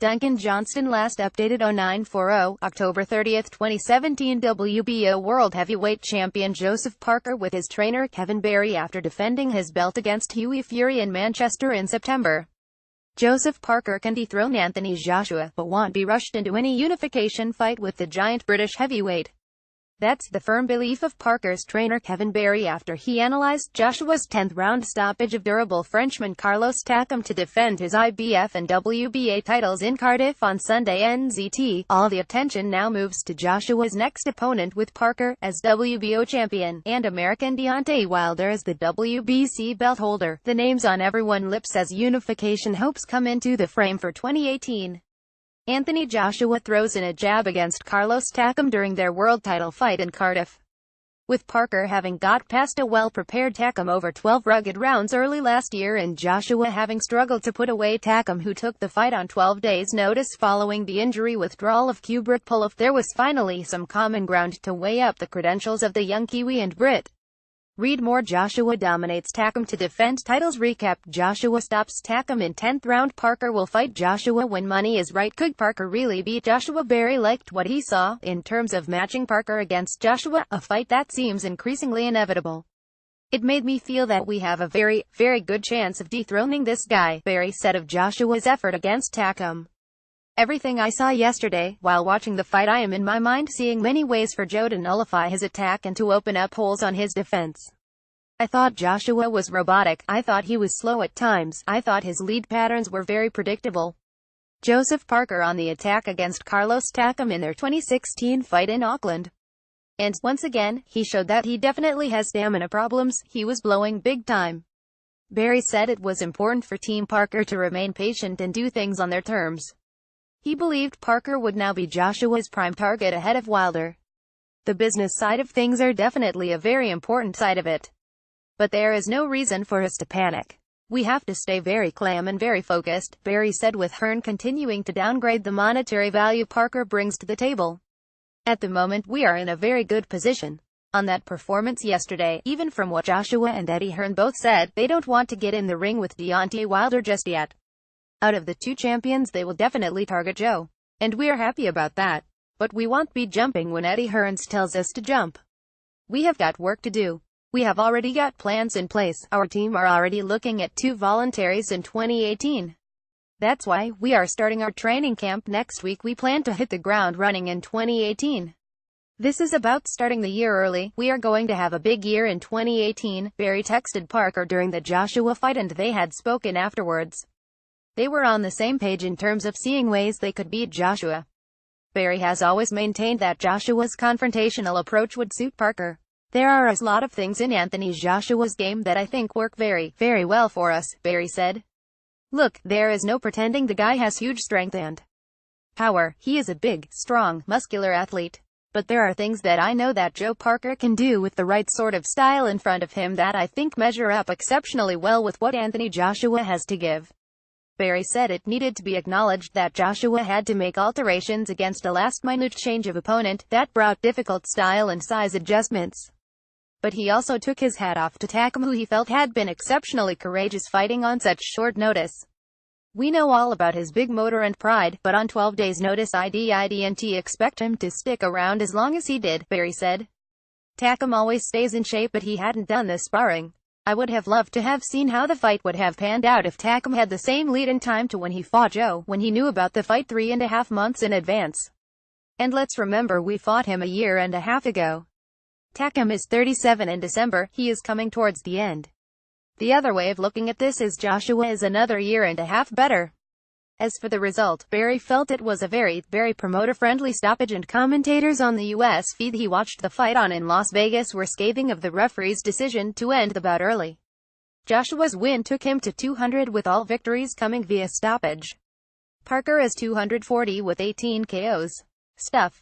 DUNCAN JOHNSTONE Last updated 0940, October 30, 2017. WBO World Heavyweight Champion Joseph Parker with his trainer Kevin Barry after defending his belt against Hughie Fury in Manchester in September. Joseph Parker can dethrone Anthony Joshua, but won't be rushed into any unification fight with the giant British heavyweight. That's the firm belief of Parker's trainer Kevin Barry after he analyzed Joshua's 10th-round stoppage of durable Frenchman Carlos Takam to defend his IBF and WBA titles in Cardiff on Sunday NZT. All the attention now moves to Joshua's next opponent, with Parker as WBO champion, and American Deontay Wilder as the WBC belt holder. The names on everyone's lips as unification hopes come into the frame for 2018. Anthony Joshua throws in a jab against Carlos Takam during their world title fight in Cardiff, with Parker having got past a well-prepared Takam over 12 rugged rounds early last year, and Joshua having struggled to put away Takam, who took the fight on 12 days' notice following the injury withdrawal of Kubrat Pulev. There was finally some common ground to weigh up the credentials of the young Kiwi and Brit. Read more. Joshua dominates Takam to defend titles. Recap: Joshua stops Takam in 10th round. Parker will fight Joshua when money is right. Could Parker really beat Joshua? Barry liked what he saw in terms of matching Parker against Joshua, a fight that seems increasingly inevitable. It made me feel that we have a very, very good chance of dethroning this guy, Barry said of Joshua's effort against Takam. Everything I saw yesterday, while watching the fight, I am in my mind seeing many ways for Joe to nullify his attack and to open up holes on his defense. I thought Joshua was robotic. I thought he was slow at times. I thought his lead patterns were very predictable. Joseph Parker on the attack against Carlos Takam in their 2016 fight in Auckland. And, once again, he showed that he definitely has stamina problems. He was blowing big time. Barry said it was important for Team Parker to remain patient and do things on their terms. He believed Parker would now be Joshua's prime target ahead of Wilder. The business side of things are definitely a very important side of it. But there is no reason for us to panic. We have to stay very calm and very focused, Barry said, with Hearn continuing to downgrade the monetary value Parker brings to the table. At the moment we are in a very good position. On that performance yesterday, even from what Joshua and Eddie Hearn both said, they don't want to get in the ring with Deontay Wilder just yet. Out of the two champions they will definitely target Joe. And we're happy about that. But we won't be jumping when Eddie Hearn tells us to jump. We have got work to do. We have already got plans in place. Our team are already looking at 2 voluntaries in 2018. That's why we are starting our training camp next week. We plan to hit the ground running in 2018. This is about starting the year early. We are going to have a big year in 2018, Barry texted Parker during the Joshua fight, and they had spoken afterwards. They were on the same page in terms of seeing ways they could beat Joshua. Barry has always maintained that Joshua's confrontational approach would suit Parker. There are a lot of things in Anthony Joshua's game that I think work very, very well for us, Barry said. Look, there is no pretending the guy has huge strength and power. He is a big, strong, muscular athlete. But there are things that I know that Joe Parker can do with the right sort of style in front of him that I think measure up exceptionally well with what Anthony Joshua has to give. Barry said it needed to be acknowledged that Joshua had to make alterations against a last-minute change of opponent that brought difficult style and size adjustments. But he also took his hat off to Takam, who he felt had been exceptionally courageous fighting on such short notice. We know all about his big motor and pride, but on 12 days' notice I didn't expect him to stick around as long as he did, Barry said. Takam always stays in shape, but he hadn't done the sparring. I would have loved to have seen how the fight would have panned out if Takam had the same lead in time to when he fought Joe, when he knew about the fight 3.5 months in advance. And let's remember, we fought him a year and a half ago. Takam is 37 in December. He is coming towards the end. The other way of looking at this is Joshua is another year and a half better. As for the result, Barry felt it was a very, very promoter-friendly stoppage, and commentators on the US feed he watched the fight on in Las Vegas were scathing of the referee's decision to end the bout early. Joshua's win took him to 200, with all victories coming via stoppage. Parker is 240 with 18 KOs. Stuff.